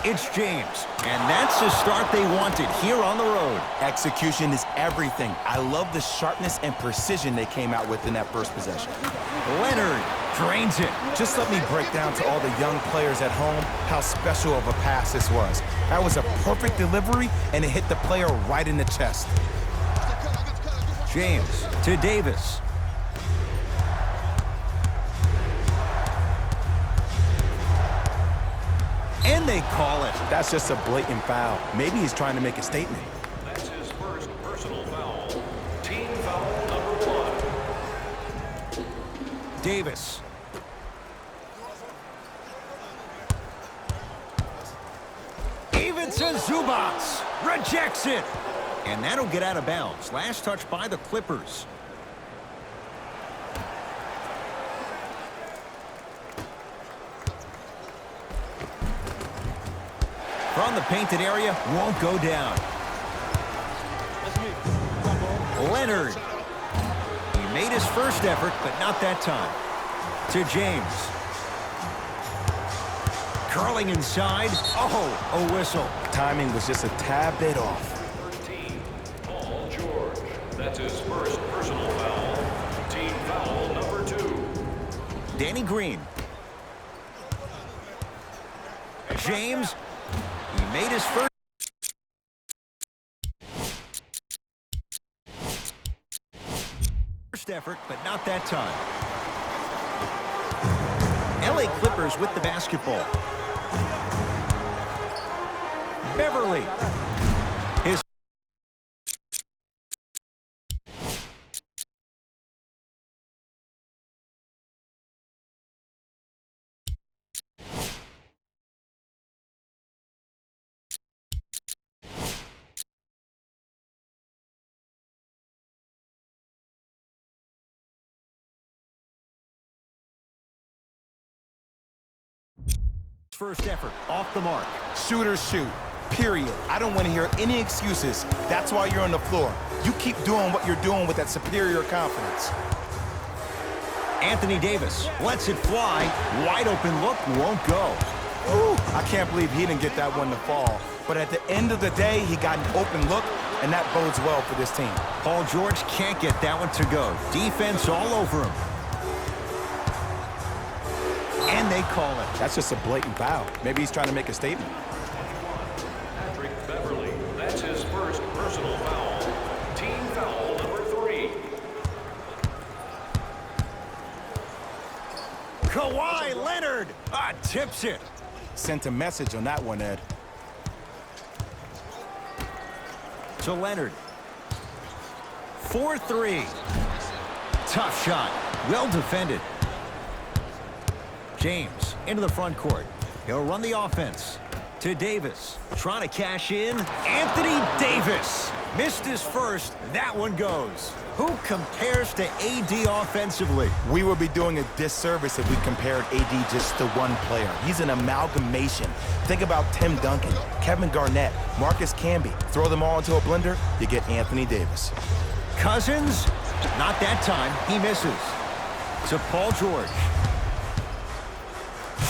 It's James, and that's the start they wanted here on the road. Execution is everything. I love the sharpness and precision they came out with in that first possession. Leonard drains it. Just let me break down to all the young players at home how special of a pass this was. That was a perfect delivery, and it hit the player right in the chest. James to Davis. And they call it. That's just a blatant foul. Maybe he's trying to make a statement. That's his first personal foul. Team foul number 1. Davis. Even to Zubats. Rejects it. And that'll get out of bounds. Last touch by the Clippers. From the painted area, won't go down. Leonard. He made his first effort, but not that time. To James. Curling inside. Oh, a whistle. Timing was just a tad bit off. 13, Paul George. That's his first personal foul. Team foul number 2. Danny Green. James. He made his first effort, but not that time. LA Clippers with the basketball. Beverly. His first effort off the mark. Shooters shoot, period. I don't want to hear any excuses. That's why you're on the floor. You keep doing what you're doing with that superior confidence. Anthony Davis lets it fly. Wide open look, won't go. Ooh, I can't believe he didn't get that one to fall. But at the end of the day, he got an open look, and that bodes well for this team. Paul George can't get that one to go. Defense all over him. And they call it. That's just a blatant foul. Maybe he's trying to make a statement. Patrick Beverly. That's his first personal foul. Team foul number 3. Kawhi Leonard tips it. Sent a message on that one, Ed. To Leonard. 4-3. Tough shot. Well defended. James into the front court. He'll run the offense. To Davis. Trying to cash in. Anthony Davis. Missed his first. That one goes. Who compares to AD offensively? We would be doing a disservice if we compared AD just to one player. He's an amalgamation. Think about Tim Duncan, Kevin Garnett, Marcus Camby. Throw them all into a blender, you get Anthony Davis. Cousins? Not that time. He misses. To Paul George.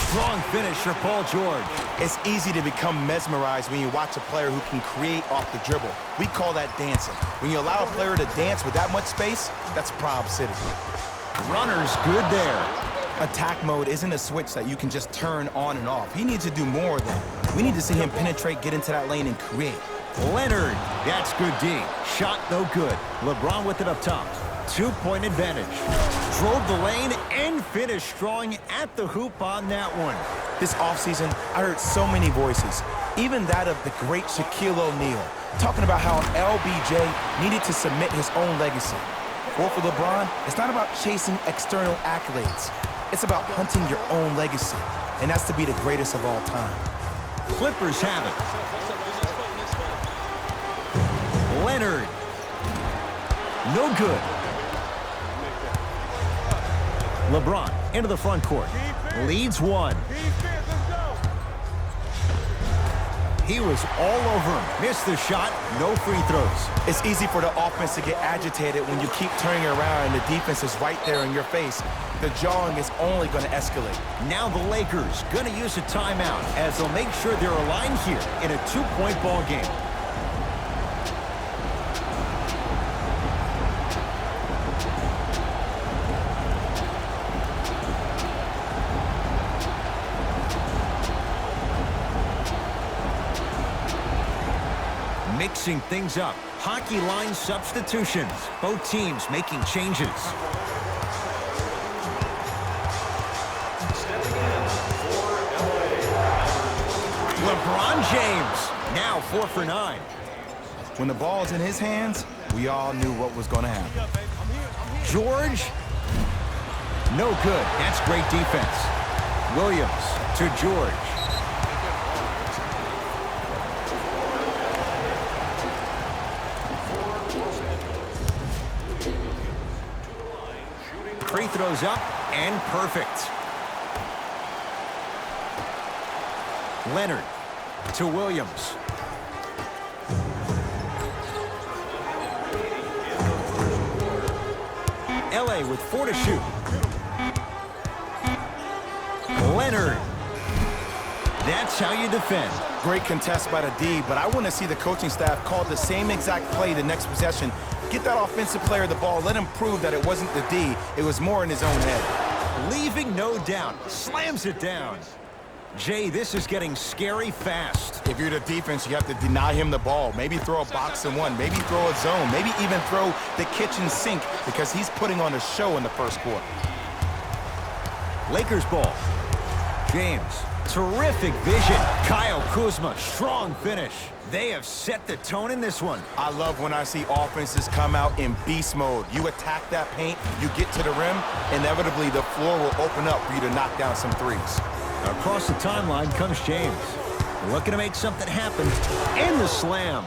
Strong finish for Paul George. It's easy to become mesmerized when you watch a player who can create off the dribble. We call that dancing. When you allow a player to dance with that much space, that's Prob City. Runner's good there. Attack mode isn't a switch that you can just turn on and off. He needs to do more of that. We need to see him penetrate, get into that lane, and create. Leonard, that's good D. Shot no good. LeBron with it up top. 2-point advantage. Drove the lane and finished strong at the hoop on that one. This offseason, I heard so many voices, even that of the great Shaquille O'Neal, talking about how LBJ needed to submit his own legacy. Well, for LeBron, it's not about chasing external accolades. It's about hunting your own legacy, and that's to be the greatest of all time. Clippers have it. Leonard. No good. LeBron into the front court. Leads one. He was all over him. Missed the shot, no free throws. It's easy for the offense to get agitated when you keep turning around and the defense is right there in your face. The jawing is only going to escalate. Now the Lakers going to use a timeout as they'll make sure they're aligned here in a 2-point ball game. Mixing things up. Hockey line substitutions. Both teams making changes. LeBron James, now 4 for 9. When the ball's in his hands, we all knew what was going to happen. George, no good. That's great defense. Williams to George. Free throws up and perfect. Leonard to Williams. LA with 4 to shoot. Leonard. That's how you defend. Great contest by the D, but I want to see the coaching staff call the same exact play the next possession. Get that offensive player the ball. Let him prove that it wasn't the D. It was more in his own head. Leaving no doubt. Slams it down. Jay, this is getting scary fast. If you're the defense, you have to deny him the ball. Maybe throw a box and one. Maybe throw a zone. Maybe even throw the kitchen sink because he's putting on a show in the first quarter. Lakers ball. James. Terrific vision. Kyle Kuzma. Strong finish. They have set the tone in this one. I love when I see offenses come out in beast mode. You attack that paint, you get to the rim, inevitably the floor will open up for you to knock down some threes. Across the timeline comes James. Looking to make something happen. And the slam.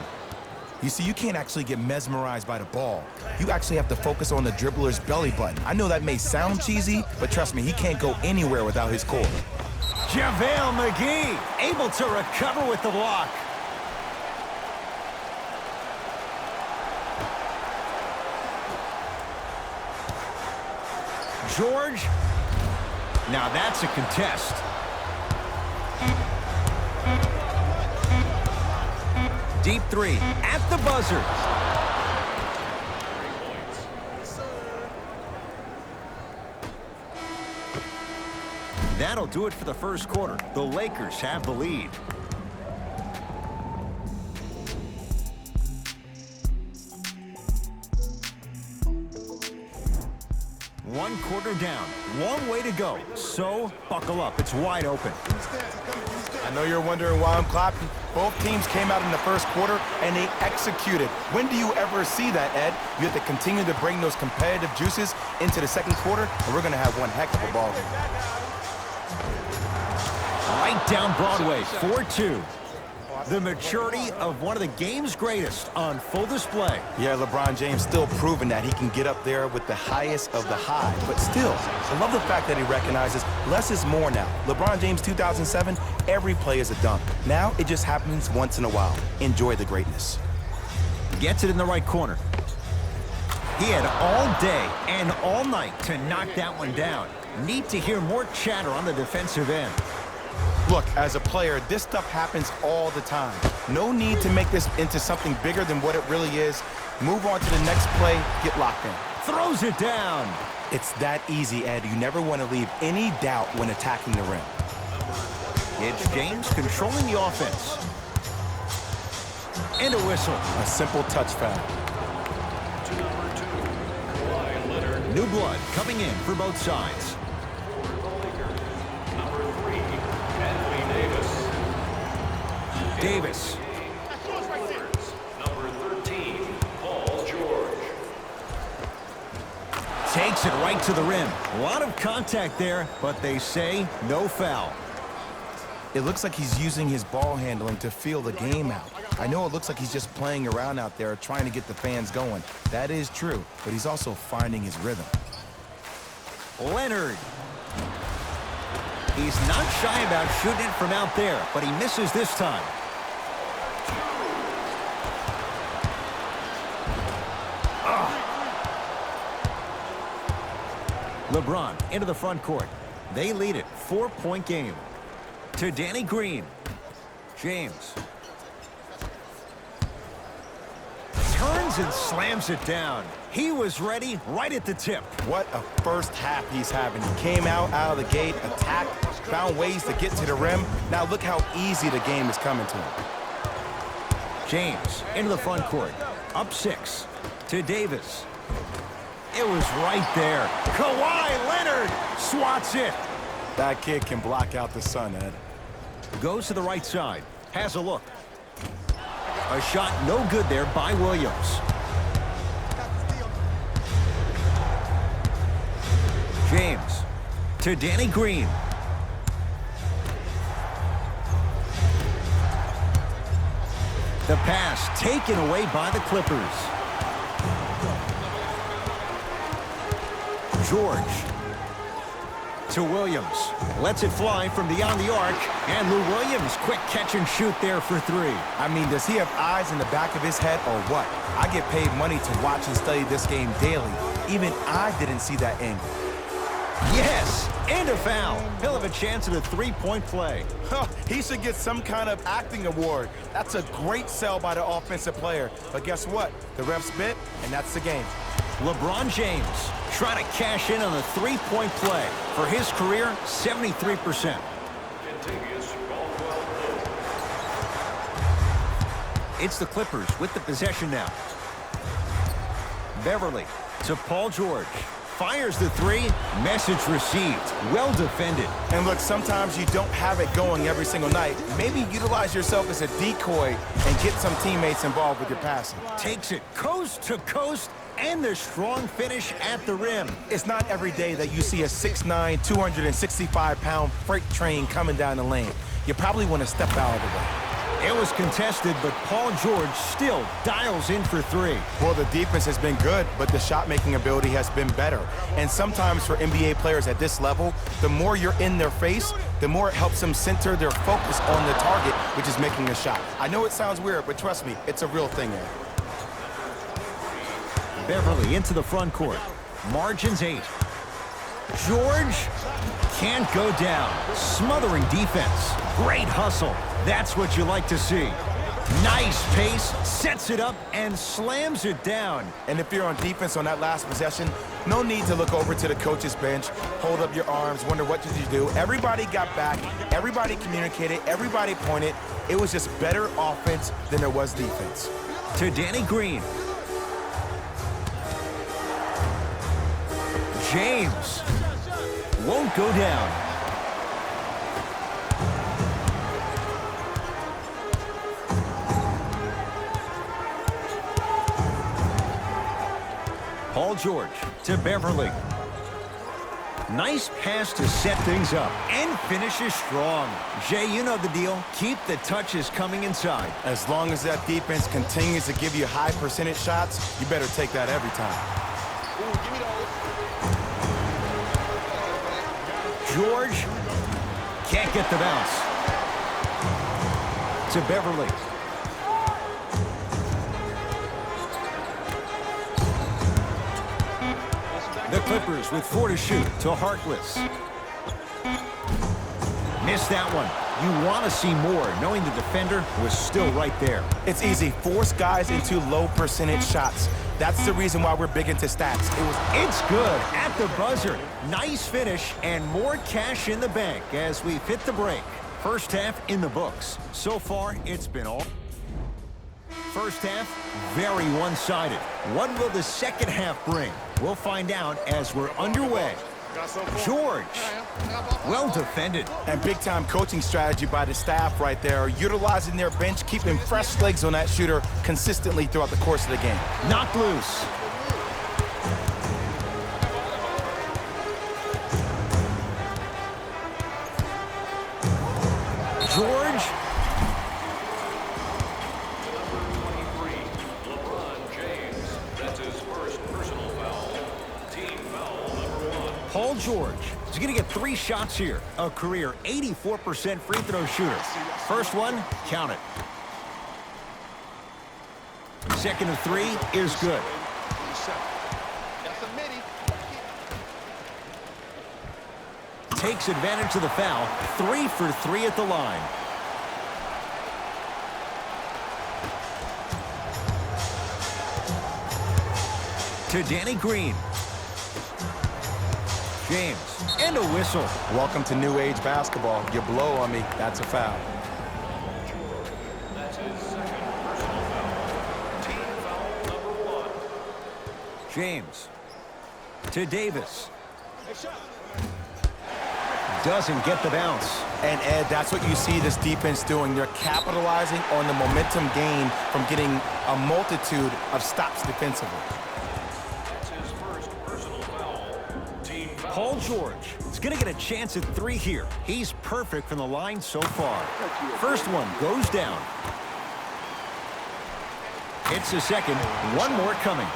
You see, you can't actually get mesmerized by the ball. You actually have to focus on the dribbler's belly button. I know that may sound cheesy, but trust me, he can't go anywhere without his core. JaVale McGee able to recover with the block. George. Now that's a contest. Deep 3 at the buzzer. That'll do it for the first quarter. The Lakers have the lead. One quarter down. Long way to go. So, buckle up. It's wide open. I know you're wondering why I'm clapping. Both teams came out in the first quarter, and they executed. When do you ever see that, Ed? You have to continue to bring those competitive juices into the second quarter, and we're going to have one heck of a ball game. Right down Broadway, 4-2. The maturity of one of the game's greatest on full display. Yeah, LeBron James still proving that he can get up there with the highest of the high. But still, I love the fact that he recognizes less is more now. LeBron James 2007, every play is a dunk. Now it just happens once in a while. Enjoy the greatness. Gets it in the right corner. He had all day and all night to knock that one down. Need to hear more chatter on the defensive end. Look, as a player, this stuff happens all the time. No need to make this into something bigger than what it really is. Move on to the next play, get locked in. Throws it down. It's that easy, Ed. You never want to leave any doubt when attacking the rim. It's James controlling the offense. And a whistle. A simple touch foul. New blood coming in for both sides. Davis. Number 13, Paul George. Takes it right to the rim. A lot of contact there, but they say no foul. It looks like he's using his ball handling to feel the game out. I know it looks like he's just playing around out there trying to get the fans going. That is true, but he's also finding his rhythm. Leonard. He's not shy about shooting it from out there, but he misses this time. LeBron into the front court. They lead it, 4-point game. To Danny Green. James. Turns and slams it down. He was ready right at the tip. What a first half he's having. He came out of the gate, attacked, found ways to get to the rim. Now look how easy the game is coming to him. James into the front court. Up 6. To Davis. It was right there. Kawhi Leonard swats it. That kid can block out the sun, Ed. Goes to the right side. Has a look. A shot no good there by Williams. James to Danny Green. The pass taken away by the Clippers. George to Williams. Lets it fly from beyond the arc. And Lou Williams, quick catch and shoot there for 3. I mean, does he have eyes in the back of his head or what? I get paid money to watch and study this game daily. Even I didn't see that angle. Yes, and a foul. He'll have a chance at a 3-point play. He should get some kind of acting award. That's a great sell by the offensive player. But guess what? The refs bit, and that's the game. LeBron James trying to cash in on the 3-point play. For his career, 73%. It's the Clippers with the possession now. Beverly to Paul George. Fires the 3. Message received. Well defended. And look, sometimes you don't have it going every single night. Maybe utilize yourself as a decoy and get some teammates involved with your passing. Takes it coast to coast and the strong finish at the rim. It's not every day that you see a 6'9", 265-pound freight train coming down the lane. You probably want to step out of the way. It was contested, but Paul George still dials in for 3. Well, the defense has been good, but the shot-making ability has been better. And sometimes for NBA players at this level, the more you're in their face, the more it helps them center their focus on the target, which is making a shot. I know it sounds weird, but trust me, it's a real thing there. Beverly into the front court. Margins 8. George can't go down. Smothering defense. Great hustle. That's what you like to see. Nice pace, sets it up, and slams it down. And if you're on defense on that last possession, no need to look over to the coach's bench, hold up your arms, wonder what did you do. Everybody got back, everybody communicated, everybody pointed. It was just better offense than there was defense. To Danny Green. James won't go down. Paul George to Beverly. Nice pass to set things up and finishes strong. Jay, you know the deal. Keep the touches coming inside. As long as that defense continues to give you high percentage shots, you better take that every time. George can't get the bounce. To Beverly. The Clippers with 4 to shoot to Harkless. Missed that one. You want to see more, knowing the defender was still right there. It's easy. Force guys into low percentage shots. That's the reason why we're big into stats. It's good at the buzzer. Nice finish and more cash in the bank as we've hit the break. First half in the books. So far, it's been all. First half, very one-sided. What will the second half bring? We'll find out as we're underway. George, well defended. And big-time coaching strategy by the staff right there, utilizing their bench, keeping fresh legs on that shooter consistently throughout the course of the game. Knocked loose. George. LeBron James. That's his first personal foul. Team foul number 1. Paul George is going to get 3 shots here. A career 84% free throw shooter. First one, count it. Second of 3 is good. takes advantage of the foul. 3 for 3 at the line. To Danny Green. James, and a whistle. Welcome to new age basketball. You blow on me, that's a foul. That's his second personal foul. Team foul number 1. James. To Davis. Doesn't get the bounce. And Ed, that's what you see this defense doing. They're capitalizing on the momentum gained from getting a multitude of stops defensively. That's his first personal foul. Team foul. Paul George is going to get a chance at 3 here. He's perfect from the line so far. First one goes down. It's the second. One more coming.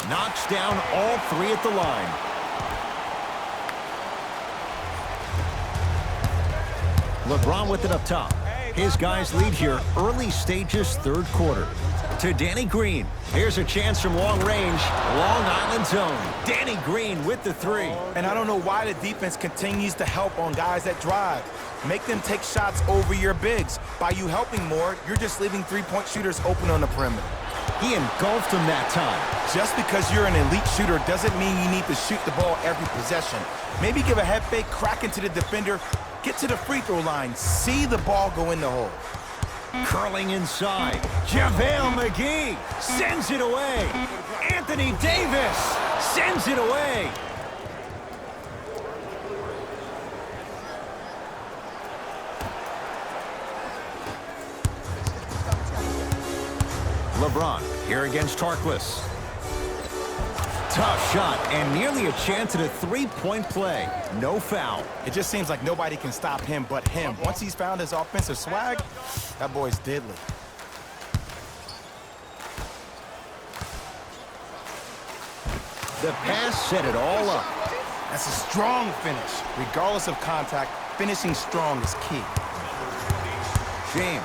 Knocks down all 3 at the line. LeBron with it up top. His guys lead here early stages, third quarter. To Danny Green. Here's a chance from long range. Long Island zone. Danny Green with the 3. And I don't know why the defense continues to help on guys that drive. Make them take shots over your bigs. By you helping more, you're just leaving three-point shooters open on the perimeter. He engulfed him that time. Just because you're an elite shooter doesn't mean you need to shoot the ball every possession. Maybe give a head fake, crack into the defender, get to the free throw line, see the ball go in the hole. Curling inside. JaVale McGee sends it away. Anthony Davis sends it away. LeBron here against Harkless. Tough shot and nearly a chance at a three-point play. No foul. It just seems like nobody can stop him but him. Once he's found his offensive swag, that boy's deadly. The pass set it all up. That's a strong finish. Regardless of contact, finishing strong is key. James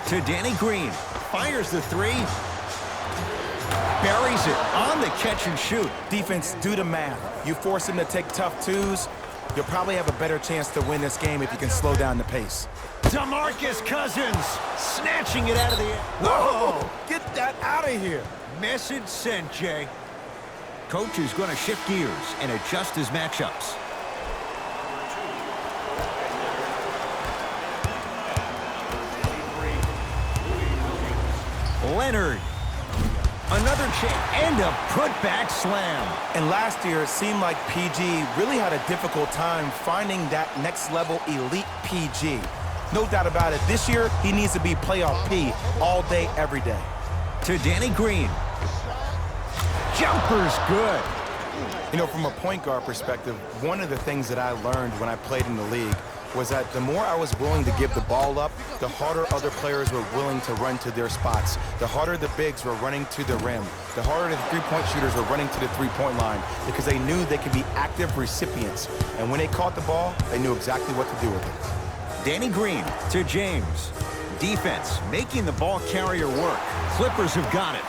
to Danny Green. Fires the 3. Buries it on the catch and shoot. Defense, do the math. You force him to take tough twos, you'll probably have a better chance to win this game if you can slow down the pace. DeMarcus Cousins snatching it out of the air. Whoa! Get that out of here. Message sent, Jay. Coach is going to shift gears and adjust his matchups. Leonard. Another chance and a putback slam. And last year, it seemed like PG really had a difficult time finding that next level elite PG. No doubt about it, this year, he needs to be playoff P all day, every day. To Danny Green. Jumper's good. You know, from a point guard perspective, one of the things that I learned when I played in the league was that the more I was willing to give the ball up, the harder other players were willing to run to their spots. The harder the bigs were running to the rim. The harder the three-point shooters were running to the three-point line because they knew they could be active recipients. And when they caught the ball, they knew exactly what to do with it. Danny Green to James. Defense making the ball carrier work. Clippers have got it.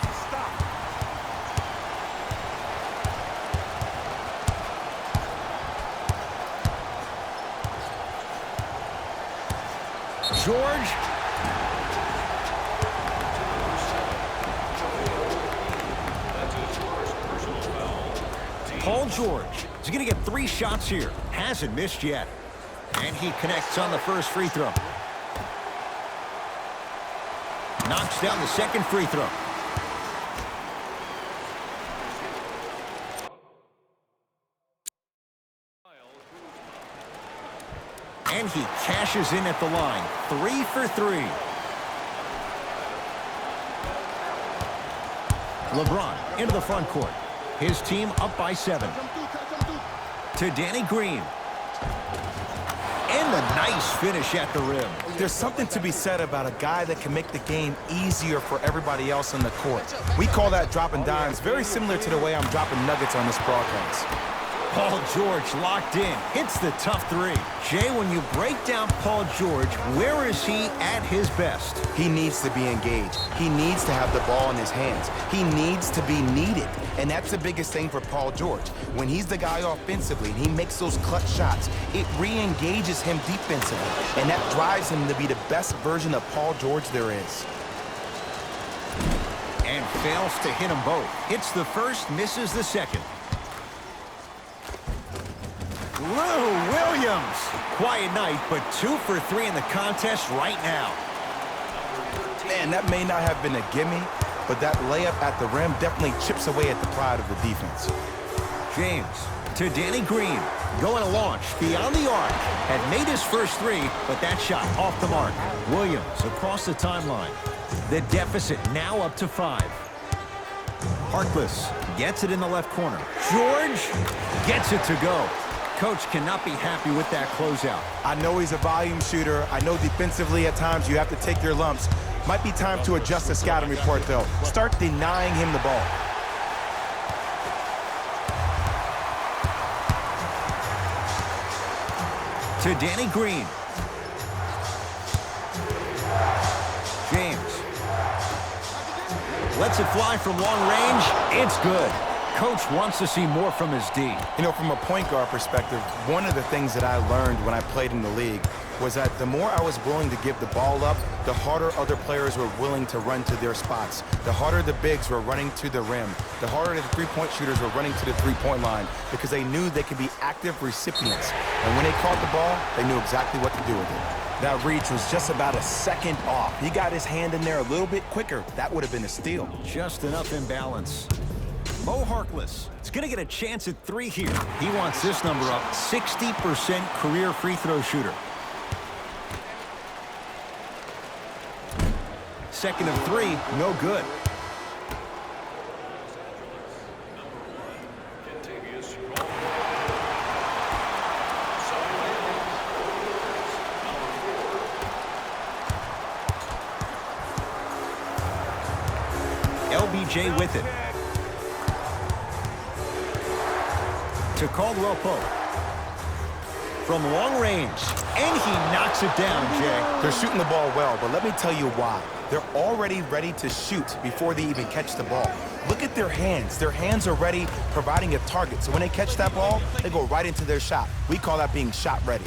George. Paul George is going to get 3 shots here. Hasn't missed yet. And he connects on the first free throw. Knocks down the second free throw. And he cashes in at the line. 3 for 3. LeBron into the front court. His team up by 7. To Danny Green. And the nice finish at the rim. There's something to be said about a guy that can make the game easier for everybody else on the court. We call that dropping dimes, very similar to the way I'm dropping nuggets on this broadcast. Paul George locked in, hits the tough three. Jay, when you break down Paul George, where is he at his best? He needs to be engaged. He needs to have the ball in his hands. He needs to be needed. And that's the biggest thing for Paul George. When he's the guy offensively and he makes those clutch shots, it re-engages him defensively. And that drives him to be the best version of Paul George there is. And fails to hit them both. Hits the first, misses the second. Lou Williams. Quiet night, but 2 for 3 in the contest right now. Man, that may not have been a gimme, but that layup at the rim definitely chips away at the pride of the defense. James to Danny Green. Going to launch beyond the arc. Had made his first 3, but that shot off the mark. Williams across the timeline. The deficit now up to 5. Harkless gets it in the left corner. George gets it to go. Coach cannot be happy with that closeout. I know he's a volume shooter. I know defensively at times you have to take your lumps. Might be time to adjust the scouting report, though. Start denying him the ball. To Danny Green. James. Lets it fly from long range. It's good. Coach wants to see more from his D. You know, from a point guard perspective, one of the things that I learned when I played in the league was that the more I was willing to give the ball up, the harder other players were willing to run to their spots. The harder the bigs were running to the rim. The harder the three-point shooters were running to the three-point line because they knew they could be active recipients. And when they caught the ball, they knew exactly what to do with it. That reach was just about a second off. He got his hand in there a little bit quicker. That would have been a steal. Just enough imbalance. Mo Harkless is going to get a chance at 3 here. He wants this number up, 60% career free throw shooter. Second of 3, no good. LBJ with it. To Caldwell Pope. From long range. And he knocks it down, Jay. They're shooting the ball well, but let me tell you why. They're already ready to shoot before they even catch the ball. Look at their hands. Their hands are ready, providing a target. So when they catch that ball, they go right into their shot. We call that being shot ready.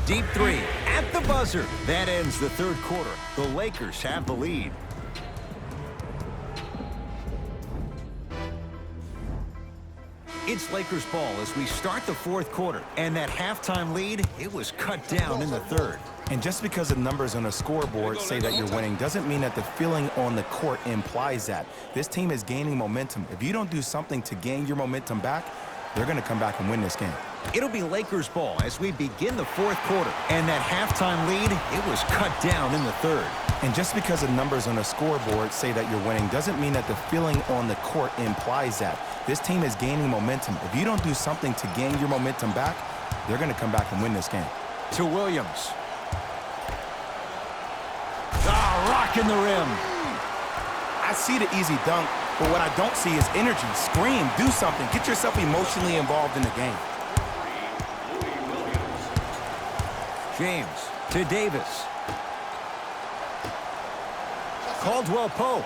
Deep 3 at the buzzer. That ends the third quarter. The Lakers have the lead. It's Lakers ball as we start the fourth quarter. And that halftime lead, it was cut down in the third. And just because the numbers on a scoreboard say that you're winning doesn't mean that the feeling on the court implies that. This team is gaining momentum. If you don't do something to gain your momentum back, they're going to come back and win this game. It'll be Lakers ball as we begin the fourth quarter. And that halftime lead, it was cut down in the third. And just because the numbers on a scoreboard say that you're winning doesn't mean that the feeling on the court implies that. This team is gaining momentum. If you don't do something to gain your momentum back, they're going to come back and win this game. To Williams. Rocking the rim. I see the easy dunk, but what I don't see is energy. Scream, do something. Get yourself emotionally involved in the game. James to Davis. Caldwell Pope.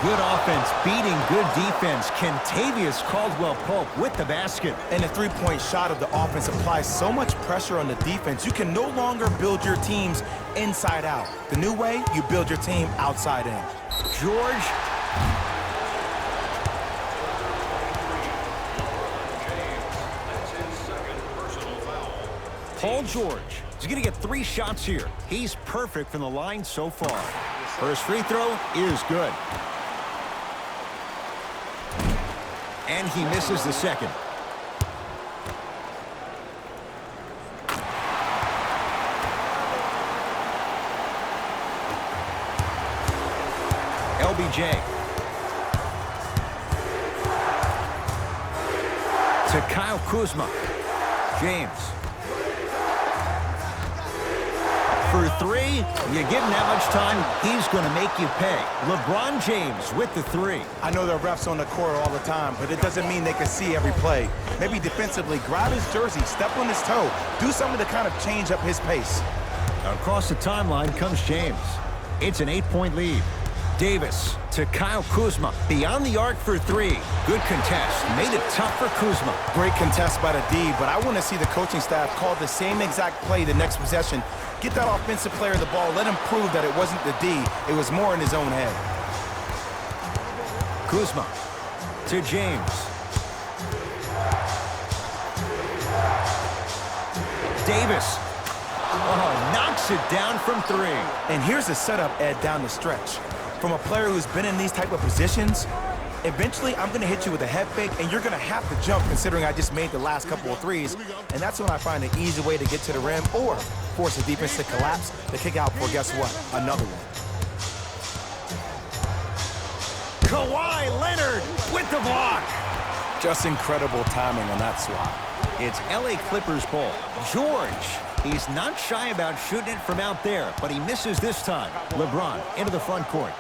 Good offense beating good defense. Kentavious Caldwell Pope with the basket. And the three-point shot of the offense applies so much pressure on the defense, you can no longer build your teams inside out. The new way, you build your team outside in. George. Paul George is going to get 3 shots here. He's perfect from the line so far. First free throw is good. And he misses the second. LBJ. To Kyle Kuzma. James. for three. You give him that much time, he's going to make you pay. LeBron James with the three. I know there are refs on the court all the time, but it doesn't mean they can see every play. Maybe defensively, grab his jersey, step on his toe, do something to kind of change up his pace. Across the timeline comes James. It's an 8-point lead. Davis to Kyle Kuzma. Beyond the arc for three. Good contest. Made it tough for Kuzma. Great contest by the D, but I want to see the coaching staff call the same exact play the next possession. Get that offensive player the ball. Let him prove that it wasn't the D. It was more in his own head. Kuzma to James. Davis. Oh, knocks it down from three. And here's a setup, Ed, down the stretch. From a player who's been in these type of positions, eventually I'm going to hit you with a head fake, and you're going to have to jump considering I just made the last couple of threes. And that's when I find an easy way to get to the rim or force the defense to collapse to kick out for, guess what, another one. Kawhi Leonard with the block. Just incredible timing on that swat. It's LA Clippers ball. George. He's not shy about shooting it from out there, but he misses this time. LeBron into the front court.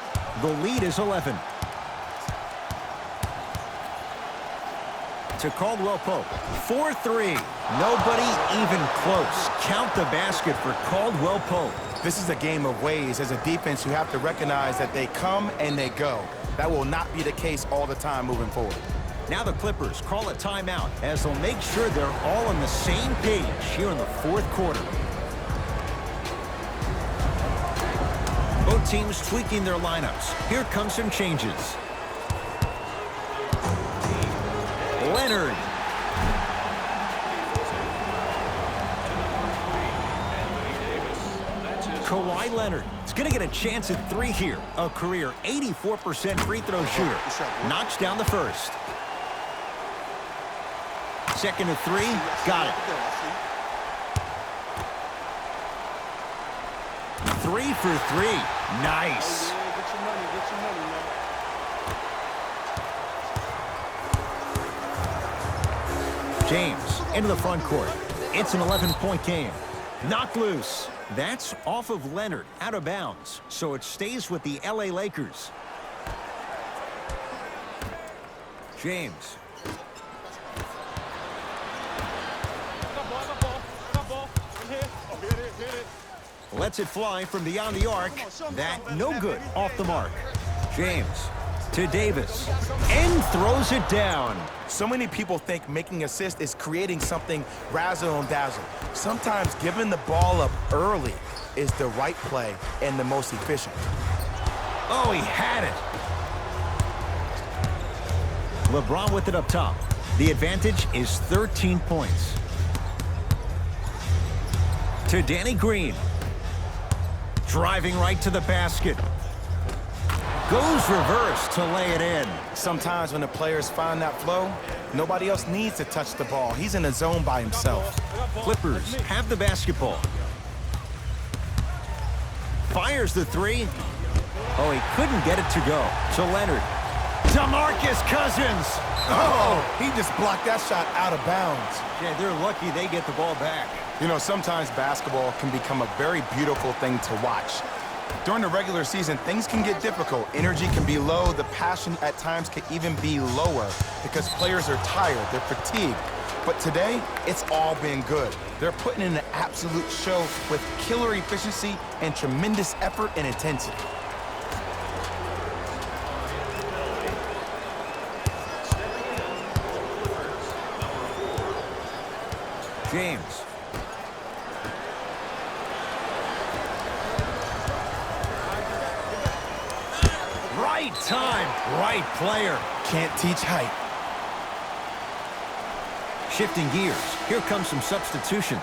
The lead is 11. To Caldwell Pope. 4-3. Nobody even close. Count the basket for Caldwell Pope. This is a game of ways. As a defense, you have to recognize that they come and they go. That will not be the case all the time moving forward. Now the Clippers call a timeout as they'll make sure they're all on the same page here in the fourth quarter. Both teams tweaking their lineups. Here come some changes. Leonard. Kawhi Leonard is going to get a chance at three here. A career 84% free throw shooter. Knocks down the first. Second and three. Got it. 3 for 3. Nice. James into the front court. It's an 11-point game. Knocked loose. That's off of Leonard, out of bounds. So it stays with the LA Lakers. James. Lets it fly from beyond the arc. That no good off the mark. James to Davis and throws it down. So many people think making assists is creating something razzle and dazzle. Sometimes giving the ball up early is the right play and the most efficient. Oh, he had it. LeBron with it up top. The advantage is 13 points. To Danny Green. Driving right to the basket. Goes reverse to lay it in. Sometimes when the players find that flow, nobody else needs to touch the ball. He's in the zone by himself. Clippers have the basketball. Fires the three. Oh, he couldn't get it to go. To Leonard. DeMarcus Cousins. Oh, he just blocked that shot out of bounds. Yeah, they're lucky they get the ball back. You know, sometimes basketball can become a very beautiful thing to watch. During the regular season, things can get difficult. Energy can be low. The passion at times can even be lower because players are tired. They're fatigued. But today, it's all been good. They're putting in an absolute show with killer efficiency and tremendous effort and intensity. James. Right time, right player. Can't teach height. Shifting gears. Here comes some substitutions.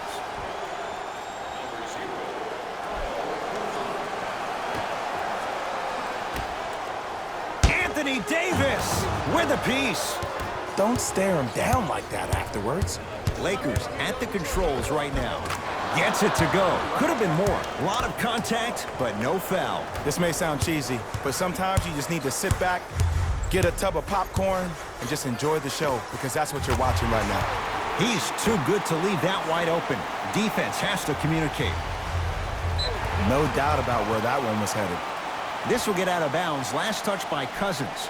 Anthony Davis with a piece. Don't stare him down like that afterwards. Lakers at the controls right now. Gets it to go. Could have been more. A lot of contact, but no foul. This may sound cheesy, but sometimes you just need to sit back, get a tub of popcorn, and just enjoy the show because that's what you're watching right now. He's too good to leave that wide open. Defense has to communicate. No doubt about where that one was headed. This will get out of bounds. Last touch by Cousins.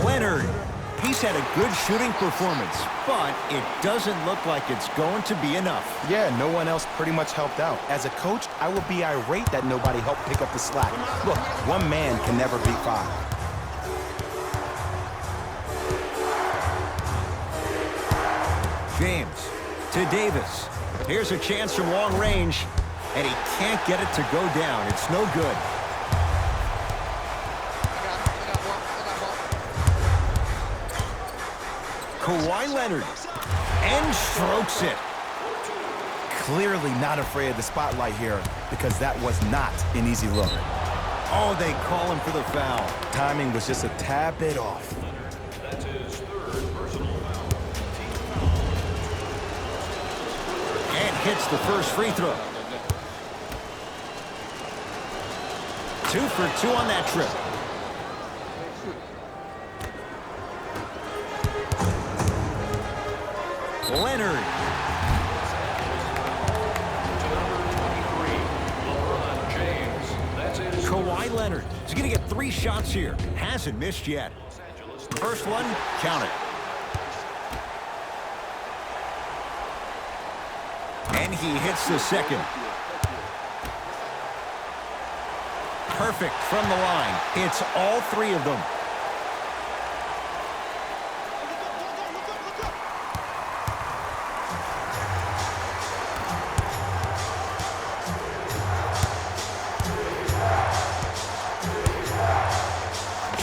Leonard. He's had a good shooting performance, but it doesn't look like it's going to be enough. Yeah, no one else pretty much helped out. As a coach, I would be irate that nobody helped pick up the slack. Look, one man can never beat five. James to Davis. Here's a chance from long range, and he can't get it to go down. It's no good. Kawhi Leonard, and strokes it. Clearly not afraid of the spotlight here because that was not an easy look. Oh, they call him for the foul. Timing was just a tad bit off. That's his third personal foul. And hits the first free throw. 2 for 2 on that trip. Leonard. LeBron James. That's his Kawhi Leonard. He's going to get 3 shots here. Hasn't missed yet. First one, count it. And he hits the second. Perfect from the line. It's all 3 of them.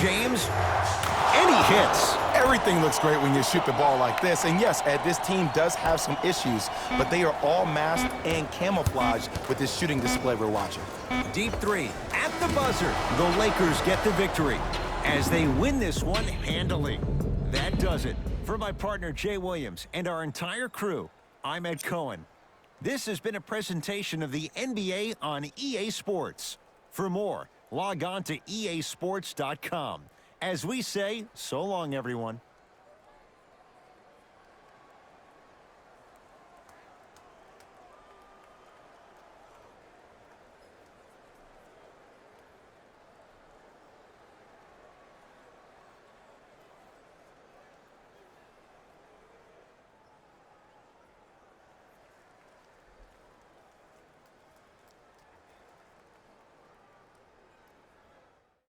James, and he hits. Everything looks great when you shoot the ball like this. And yes, Ed, this team does have some issues, but they are all masked and camouflaged with this shooting display we're watching. Deep 3 at the buzzer. The Lakers get the victory as they win this one handily. That does it. For my partner Jay Williams and our entire crew, I'm Ed Cohen. This has been a presentation of the NBA on EA Sports. For more, log on to easports.com. As we say, so long, everyone.